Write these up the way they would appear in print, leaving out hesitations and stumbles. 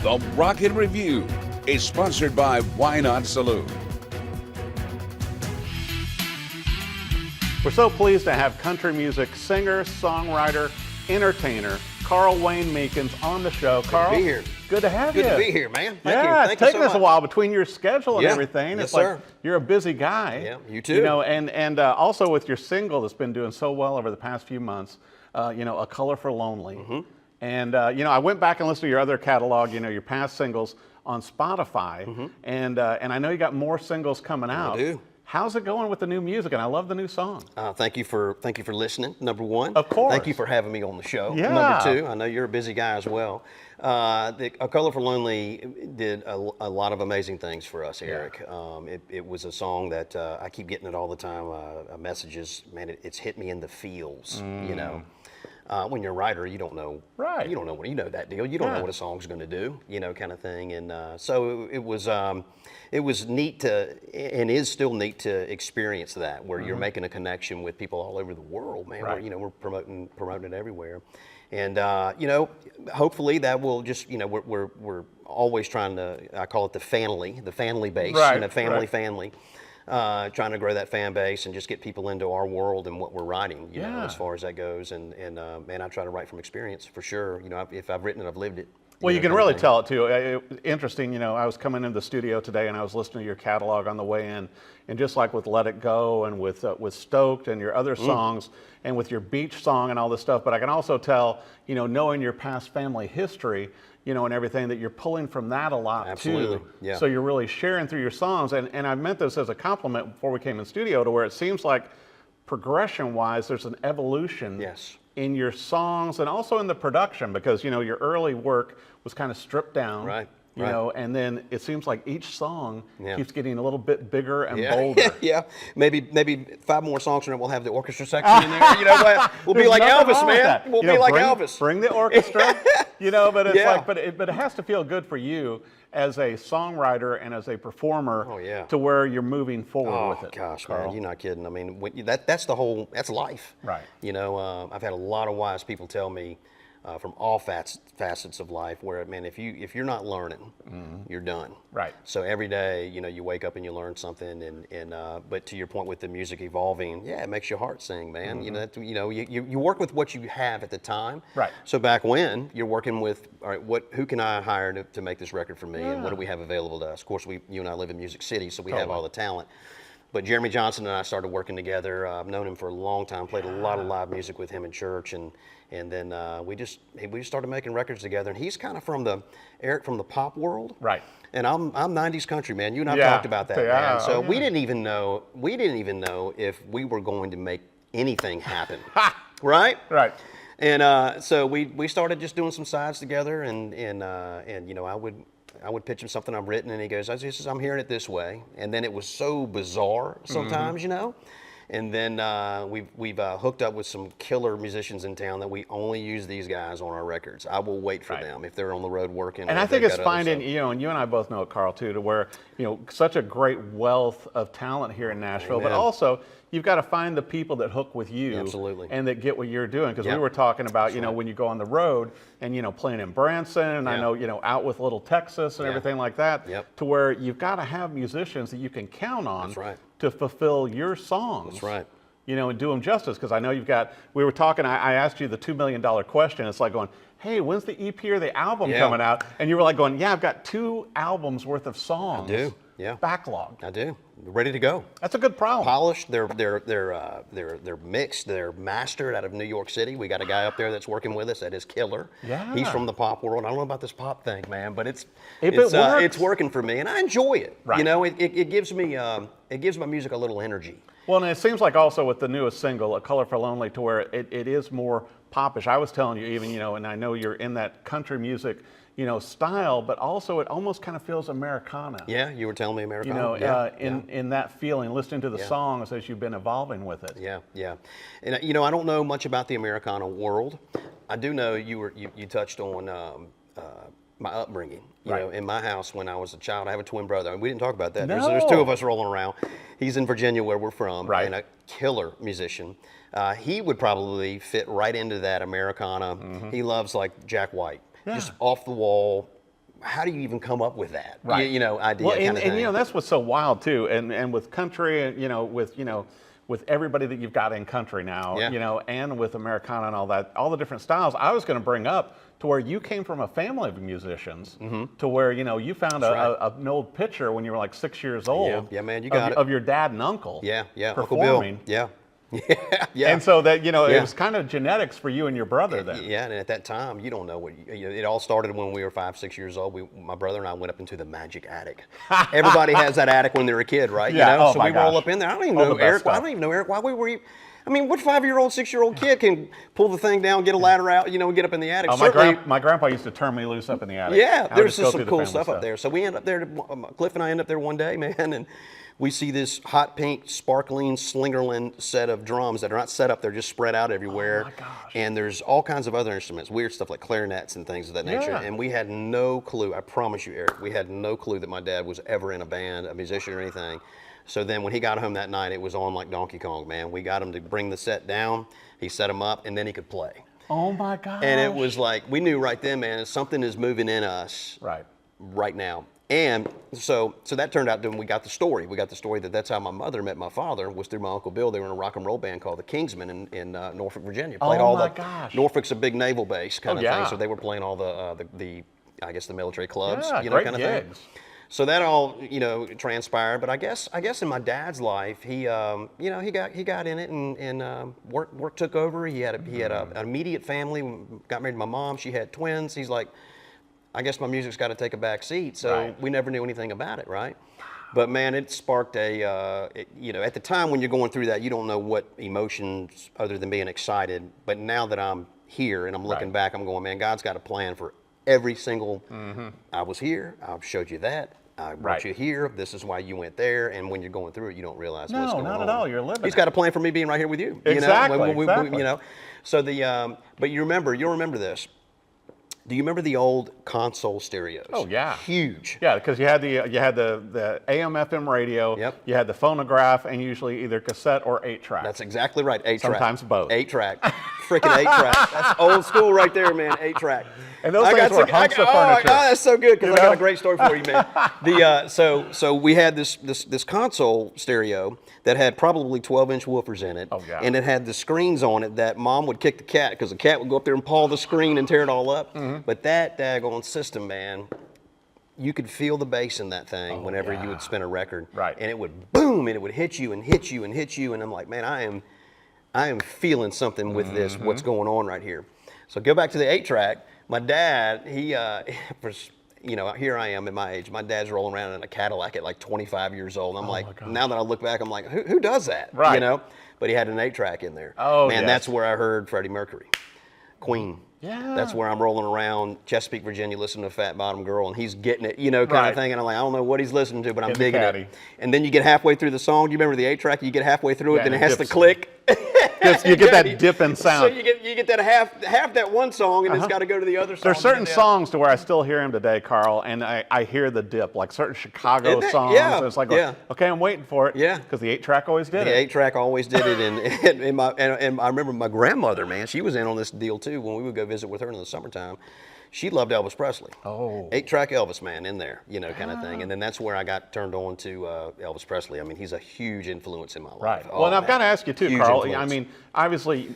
The Rocket Review is sponsored by Why Not Saloon. We're so pleased to have country music singer, songwriter, entertainer, Carl Wayne Meekins on the show. Carl, Good to be here. Good to have you. Good to be here, man. Thank you. Yeah, Thank it's you taken so us a much. while between your schedule and Yeah. everything. Yes, It's like sir. you're a busy guy. Yeah, you too. You know, and also with your single that's been doing so well over the past few months, A Color for Lonely. Mm-hmm. And, I went back and listened to your other catalog, your past singles on Spotify. And I know you got more singles coming out. I do. How's it going with the new music? And I love the new song. Thank you for listening. Number one, Of course. Thank you for having me on the show. Yeah. Number two, I know you're a busy guy as well. A Color for Lonely did a lot of amazing things for us, Eric. It was a song that I keep getting it all the time. Messages, man, it's hit me in the feels. When you're a writer, you don't know. Right. You don't know you know that deal. You don't know what a song's going to do. Kind of thing. And so it was neat to, and is still neat to experience that, where you're making a connection with people all over the world, man. Right. We're promoting it everywhere, and hopefully that will just, we're always trying to, I call it the family base, Right, family. Trying to grow that fan base and just get people into our world and what we're writing, as far as that goes. And man, I try to write from experience for sure. If I've written it, I've lived it. Well, you can really tell it too. Interesting, I was coming into the studio today and I was listening to your catalog on the way in, and just like with Let It Go and with Stoked and your other songs and with your beach song and all this stuff, but I can also tell, knowing your past family history, and everything, that you're pulling from that a lot. Absolutely. too. Yeah. So you're really sharing through your songs, and I meant this as a compliment before we came in studio, to where it seems like progression-wise there's an evolution. Yes. In your songs and also in the production, because your early work was kind of stripped down, Right, and then it seems like each song Yeah. keeps getting a little bit bigger and Yeah. bolder. Yeah. Maybe 5 more songs from it, we'll have the orchestra section in there. You know what? We'll be There's like nothing Elvis, wrong with man. that. We'll be like Elvis. Bring the orchestra, but it's Yeah. like, but it has to feel good for you as a songwriter and as a performer. Oh, yeah. To where you're moving forward Oh with it. gosh, Carl. man, you're not kidding. I mean, that's life. Right. I've had a lot of wise people tell me from all facets of life, where, man, if you're not learning, you're done. Right. So every day, you wake up and you learn something, and but to your point with the music evolving, yeah, it makes your heart sing, man. You work with what you have at the time. Right. So back when you're working with, all right, who can I hire to make this record for me, and what do we have available to us? Of course, you and I live in Music City, so we have all the talent. But Jeremy Johnson and I started working together. I've known him for a long time, played a lot of live music with him in church, and then we just started making records together. And he's kind of from the pop world, Right. And I'm 90s country, man. You and I Yeah. talked about that, Yeah. man. So Oh, we yeah. didn't even know if we were going to make anything happen, right? Right. And so we started just doing some sides together, and I would pitch him something I've written, and he goes, I'm hearing it this way. And then it was so bizarre sometimes, And then we've hooked up with some killer musicians in town that we only use these guys on our records. I will wait for them if they're on the road working. And or I if think they've it's got other finding, stuff. and you and I both know it, Carl, too, to where, such a great wealth of talent here in Nashville, but Amen. also you've got to find the people that hook with you. Absolutely. And that get what you're doing. Because we Yep. were talking about, That's right. when you go on the road and, playing in Branson, and I Yeah. know, out with Little Texas and Yeah. everything like that, Yep. to where you've got to have musicians that you can count on That's right. to fulfill your songs. That's right. And do them justice, because I know we were talking, I asked you the $2 million question. It's like going, hey, when's the EP or the album Yeah. coming out? And you were like going, yeah, I've got 2 albums worth of songs. I do, yeah. Backlogged. I do. Ready to go. That's a good problem. Polished. They're mixed. They're mastered out of New York City. We got a guy up there that's working with us that is killer. Yeah. He's from the pop world. I don't know about this pop thing, man, but it's works. it's working for me, and I enjoy it. Right. It gives me it gives my music a little energy. Well, and it seems like also with the newest single, A Color for Lonely, to where it is more popish. I was telling you even, and I know you're in that country music, style, but also it almost kind of feels Americana. Yeah, you were telling me Americana. In that feeling, listening to the songs as you've been evolving with it. Yeah, yeah. And I don't know much about the Americana world. I do know you touched on my upbringing. Right. In my house when I was a child, I have a twin brother. And we didn't talk about that. No. There's 2 of us rolling around. He's in Virginia, where we're from, Right. and a killer musician. He would probably fit right into that Americana. He loves like Jack White, just off the wall, how do you even come up with that? Right. You know, idea Well, kind of thing. and you know, that's what's so wild too. And with country, and with everybody that you've got in country now, Yeah. and with Americana and all that, all the different styles. I was going to bring up to where you came from a family of musicians, to where you found an old picture when you were like 6 years old. Yeah, man, you got it. Of your dad and uncle. Yeah, performing. Uncle Bill. Yeah. Yeah. And so that it Yeah. was kind of genetics for you and your brother then. Yeah, and at that time, you don't know what it all started when we were 5, 6 years old. My brother and I went up into the magic attic. Everybody has that attic when they're a kid, right? Yeah. Oh, so my we roll gosh. up in there. I don't even All know the best Eric. I stuff. don't even know Eric. Why we were. I mean, what 5-year-old, 6-year-old kid can pull the thing down, get a ladder out, get up in the attic? Oh, my grandpa used to turn me loose up in the attic. Yeah, I would there's go just through some the cool family stuff up there. So we end up there, Cliff and I end up there one day, man, and we see this hot pink, sparkling Slingerland set of drums that are not set up, they're just spread out everywhere. Oh my gosh. And there's all kinds of other instruments, weird stuff like clarinets and things of that nature. Yeah. And we had no clue, I promise you, Eric, we had no clue that my dad was ever in a band, a musician or anything. So then when he got home that night, it was on like Donkey Kong, man. We got him to bring the set down, he set them up, and then he could play. Oh my gosh. And it was like, we knew right then, man, something is moving in us right now. And so that turned out, then we got the story. We got the story that's how my mother met my father, was through my Uncle Bill. They were in a rock and roll band called the Kingsmen in Norfolk, Virginia. Played Oh all my the, gosh. Norfolk's a big naval base kind of yeah. thing. So they were playing all the I guess the military clubs, Yeah, great kind of gigs. thing. So that all, transpired. But I guess in my dad's life, he got in it and work took over. He had an immediate family. Got married to my mom. She had twins. He's like, I guess my music's got to take a back seat. So Right. we never knew anything about it, right? But man, it sparked at the time when you're going through that, you don't know what emotions other than being excited. But now that I'm here and I'm looking Right. back, I'm going, man, God's got a plan for every single. I was here. I showed you that. I brought Right. you here. This is why you went there. And when you're going through it, you don't realize what's No, going on. not at all. You're living He's it. got a plan for me being right here with you. Exactly, You know? exactly. So but you'll remember this. Do you remember the old console stereos? Oh yeah. Huge. Yeah, because you had the AM FM radio. Yep. You had the phonograph, and usually either cassette or 8-track. That's exactly right. 8-track. Sometimes both. 8-track. Freaking 8-track. That's old school right there, man. 8-track. And those things were hunks of furniture. Oh, that's so good because I got know? a great story for you, man. So we had this console stereo that had probably 12-inch woofers in it. Oh, yeah. And it had the screens on it that mom would kick the cat because the cat would go up there and paw the screen and tear it all up. But that daggone system, man, you could feel the bass in that thing whenever you would spin a record. Right. And it would boom, and it would hit you and hit you and hit you. And I'm like, man, I am feeling something with this, what's going on right here. So go back to the 8-track. My dad, he here I am at my age. My dad's rolling around in a Cadillac at like 25 years old. And I'm like, now that I look back, I'm like, who does that? Right. But he had an 8-track in there. Oh, man, yes. that's where I heard Freddie Mercury, Queen. Yeah. That's where I'm rolling around Chesapeake, Virginia, listening to Fat Bottom Girl, and he's getting it, kind Right. of thing. And I'm like, I don't know what he's listening to, but I'm In the digging caddy. it. And then you get halfway through the song. Do you remember the 8-track? You get halfway through Yeah, it, then it and it has to dips. click. You get that dip in sound. So you get that half that one song, and it's got to go to the other song. There's certain and then- songs to where I still hear him today, Carl, and I hear the dip, like certain Chicago Isn't it? songs. Yeah, And it's like, yeah. okay, I'm waiting for it. Yeah. Because the 8-track always did The it. 8-track always did it, and I remember my grandmother, man, she was in on this deal too when we would go visit with her in the summertime. She loved Elvis Presley. Oh. 8-track Elvis, man, in there, kind of thing. And then that's where I got turned on to Elvis Presley. I mean, he's a huge influence in my life. Right. Oh, Well, and I've man. got to ask you too, Huge Carl. influence. I mean, obviously,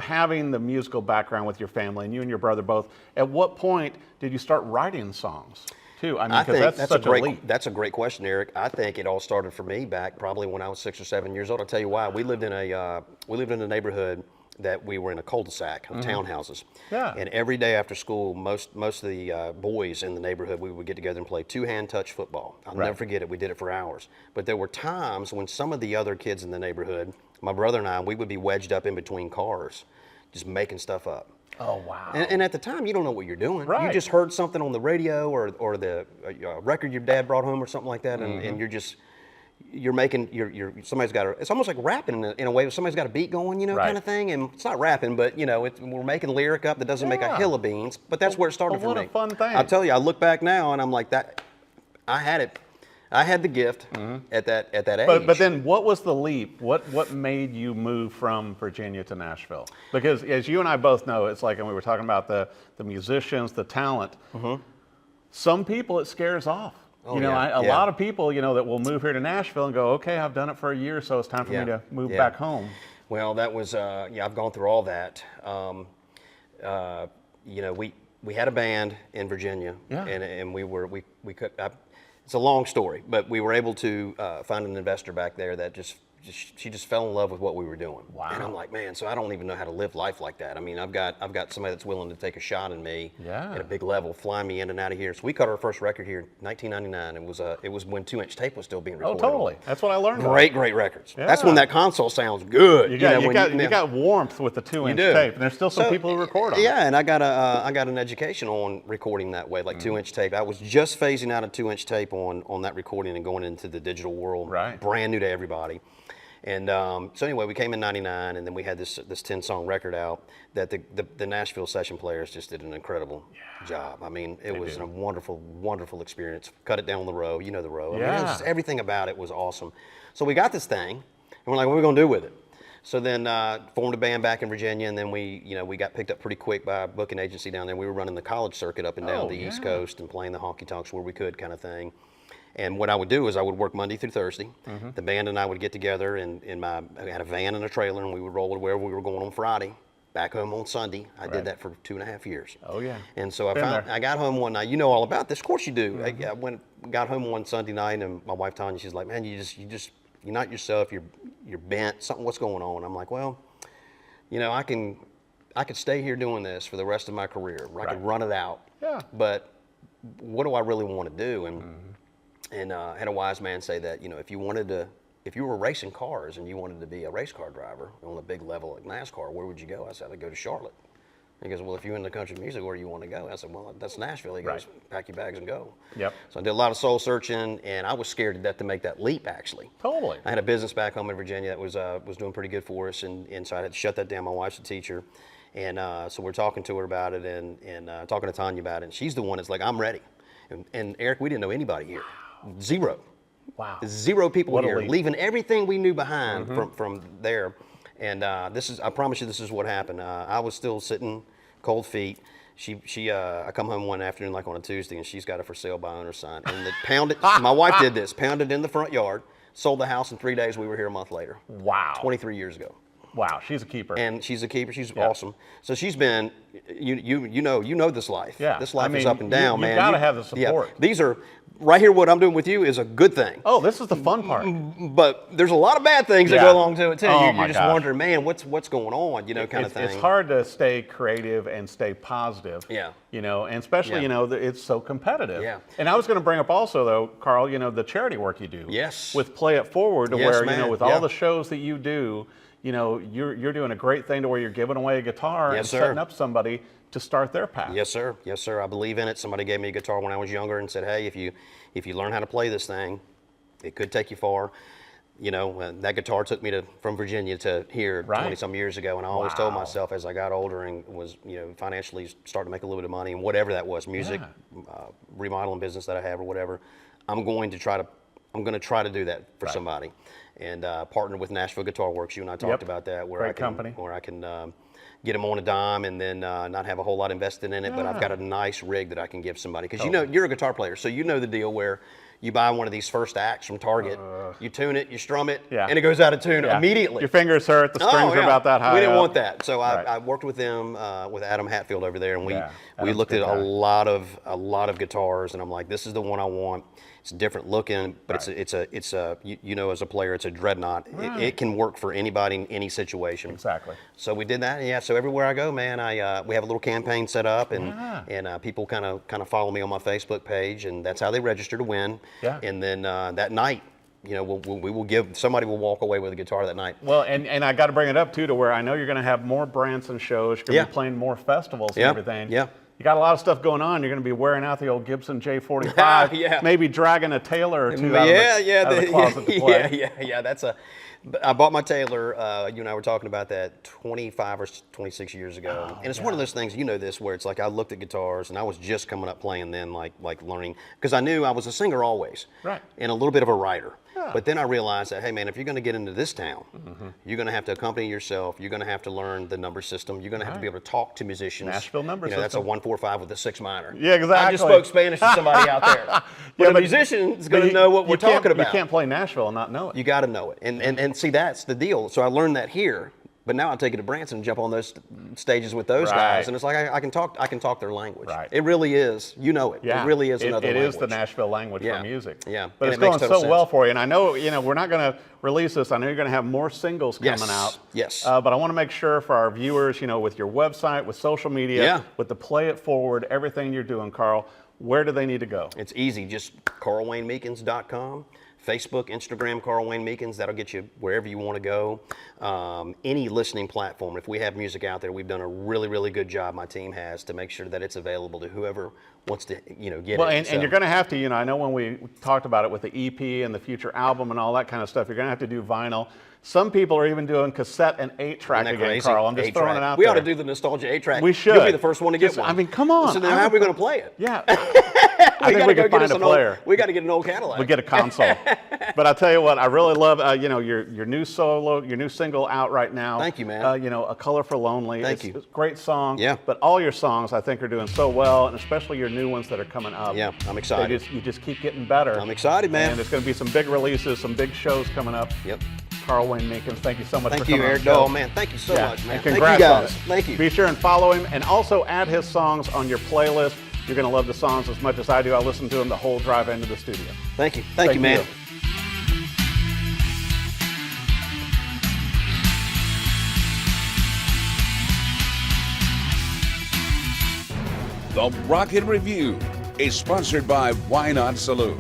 having the musical background with your family and you and your brother both. At what point did you start writing songs too? I mean, because that's such a leap. That's a great question, Eric. I think it all started for me back probably when I was 6 or 7 years old. I'll tell you why. We lived in a neighborhood that we were in a cul-de-sac of townhouses. Yeah. And every day after school, most of the boys in the neighborhood, we would get together and play two-hand touch football. I'll never forget it. We did it for hours. But there were times when some of the other kids in the neighborhood, my brother and I, we would be wedged up in between cars, just making stuff up. Oh, wow. And at the time, you don't know what you're doing. Right. You just heard something on the radio or the record your dad brought home or something like that, and you're making somebody's got it's almost like rapping in a way. Somebody's got a beat going, Right. kind of thing. And it's not rapping, but we're making lyric up that doesn't make a Yeah. hill of beans. But that's where it started for what me. a fun thing. I tell you, I look back now and I'm like that. I had it. I had the gift at that age. But then what was the leap? What made you move from Virginia to Nashville? Because as you and I both know, it's like, and we were talking about the musicians, the talent. some people it scares off. Oh, you know, yeah, a lot of people, you know, that will move here to Nashville and go, okay, I've done it for a year, so it's time for me to move back home. Well, that was, I've gone through all that. You know, we had a band in Virginia, and we could. It's a long story, but we were able to find an investor back there that she just fell in love with what we were doing. Wow. And I'm like, man, so I don't even know how to live life like that. I mean, I've got somebody that's willing to take a shot in me at a big level, flying me in and out of here. So we cut our first record here in 1999. It was when 2-inch tape was still being recorded. Oh, totally. That's what I learned. Great records. Yeah. That's when that console sounds good. You got warmth with the 2-inch tape, and there's still some people who record on it. Yeah, and I got an education on recording that way, like 2-inch tape. I was just phasing out of 2-inch tape on that recording and going into the digital world, brand new to everybody. And so anyway, we came in '99, and then we had this 10-song record out that the Nashville session players just did an incredible job. I mean, it was a wonderful, wonderful experience. Cut it down on the row, you know the row. I mean, it was just, everything about it was awesome. So we got this thing, and we're like, what are we gonna do with it? So then formed a band back in Virginia, and then we got picked up pretty quick by a booking agency down there. We were running the college circuit up and down the East Coast and playing the honky-tonks where we could, kind of thing. And what I would do is I would work Monday through Thursday. The band and I would get together I had a van and a trailer, and we would roll to wherever we were going on Friday, back home on Sunday. I did that for 2.5 years. Oh yeah. And so I got home one night. You know all about this, of course you do. I got home one Sunday night, and my wife Tanya, she's like, man, you're not yourself. You're bent. What's going on? I'm like, well, you know, I could stay here doing this for the rest of my career. I could run it out. Yeah. But what do I really want to do? And I had a wise man say that, you know, if you were racing cars and you wanted to be a race car driver on a big level at NASCAR, where would you go? I said, I'd go to Charlotte. He goes, well, if you're into country music, where do you want to go? I said, well, that's Nashville. He goes, pack your bags and go. Yep. So I did a lot of soul searching, and I was scared to death to make that leap, actually. Totally. I had a business back home in Virginia that was doing pretty good for us, and so I had to shut that down. My wife's a teacher. And so we're talking to her about it and talking to Tanya about it, and she's the one that's like, I'm ready. And Eric, we didn't know anybody here. Zero. Wow. 0 people here, leaving everything we knew behind from there. And I promise you, this is what happened. I was still sitting cold feet. I come home one afternoon, like on a Tuesday, and she's got a for sale by owner sign. And my wife did this, pounded in the front yard, sold the house in 3 days. We were here a month later. Wow. 23 years ago. Wow, she's a keeper. And she's a keeper. She's awesome. So she's been, you know this life. Yeah. This life is up and down, man. You gotta have the support. Yeah. These are right here. What I'm doing with you is a good thing. Oh, this is the fun part. But there's a lot of bad things that go along to it too. You're just wondering, man, what's going on? You know, kind of thing. It's hard to stay creative and stay positive. Yeah. You know, and especially you know it's so competitive. Yeah. And I was going to bring up also though, Carl, you know, the charity work you do. Yes. With Play It Forward, to where you know with all the shows that you do. You know, you're doing a great thing to where you're giving away a guitar and setting up somebody to start their path. Yes, sir. Yes, sir. I believe in it. Somebody gave me a guitar when I was younger and said, hey, if you learn how to play this thing, it could take you far. You know, that guitar took me from Virginia to here 20-some years ago, and I always told myself as I got older and was, you know, financially starting to make a little bit of money and whatever that was, music, remodeling business that I have or whatever, I'm going to try to do that for somebody. And partnered with Nashville Guitar Works. You and I talked about that, where I can get them on a dime and then not have a whole lot invested in it, but I've got a nice rig that I can give somebody. Because you know, you're a guitar player, so you know the deal where you buy one of these first acts from Target, you tune it, you strum it, and it goes out of tune immediately. Your fingers hurt, the strings are about that high. We didn't want that, so I worked with them, with Adam Hatfield over there, and we looked at a lot of guitars, and I'm like, this is the one I want. It's different looking, but it's a you know, as a player, it's a dreadnought. It can work for anybody in any situation. Exactly. So we did that, and so everywhere I go, man, we have a little campaign set up, and people kind of follow me on my Facebook page, and that's how they register to win. Yeah. And then that night, you know, we will give, somebody will walk away with a guitar that night. Well, and I got to bring it up too, to where I know you're going to have more Branson shows. You're going to be playing more festivals and everything. Yeah. You got a lot of stuff going on. You're going to be wearing out the old Gibson J45, maybe dragging a Taylor or two out of the closet to play. Yeah. I bought my Taylor. You and I were talking about that 25 or 26 years ago, and it's one of those things. You know this, where it's like I looked at guitars, and I was just coming up playing then, like learning, because I knew I was a singer always, right, and a little bit of a writer. Yeah. But then I realized that, hey man, if you're going to get into this town, you're going to have to accompany yourself. You're going to have to learn the number system. You're going to have to be able to talk to musicians. Nashville number system. That's a 1-4-5 with a 6 minor. Yeah, exactly. I just spoke Spanish to somebody out there. But a musician is going to know what we're talking about. You can't play Nashville and not know it. You got to know it, and see, that's the deal. So I learned that here, but now I take it to Branson and jump on those stages with those guys, and it's like I can talk their language. Right. It really is. You know it. Yeah. It really is another language. It is the Nashville language for music. Yeah. But And it's it makes going total so well sense. for you, and I know we're not going to release this. I know you're going to have more singles coming out. Yes. But I want to make sure for our viewers, with your website, with social media, with the Play It Forward, everything you're doing, Carl, where do they need to go? It's easy. Just CarlWayneMeekins.com. Facebook, Instagram, Carl Wayne Meekins. That'll get you wherever you want to go. Any listening platform. If we have music out there, we've done a really, really good job. My team has to make sure that it's available to whoever wants to, get well, it. And you're going to have to. I know when we talked about it with the EP and the future album and all that kind of stuff, you're going to have to do vinyl. Some people are even doing cassette and 8-track again, crazy? Carl. I'm just throwing it out we there. ought to do the nostalgia 8-track. We should. You'll be the first one to get one. I mean, come on. So then how are we going to play it? Yeah. I think we can find a player. We got to get an old Cadillac. We get a console. But I tell you what, I really love your new single out right now. Thank you, man. A Color for Lonely. Thank you. It's a great song. Yeah. But all your songs I think are doing so well, and especially your new ones that are coming up. Yeah, I'm excited. You just keep getting better. I'm excited, man. And there's going to be some big releases, some big shows coming up. Yep. Carl Wayne Meekins, thank you so much for Thank you, coming on Eric. the show. Oh, man, thank you so much, man. And Thank congrats you on guys. it. Thank you. Be sure and follow him, and also add his songs on your playlist. You're going to love the songs as much as I do. I listen to them the whole drive into the studio. Thank you. Thank you, man. The Rocket Review is sponsored by Why Not Saloon.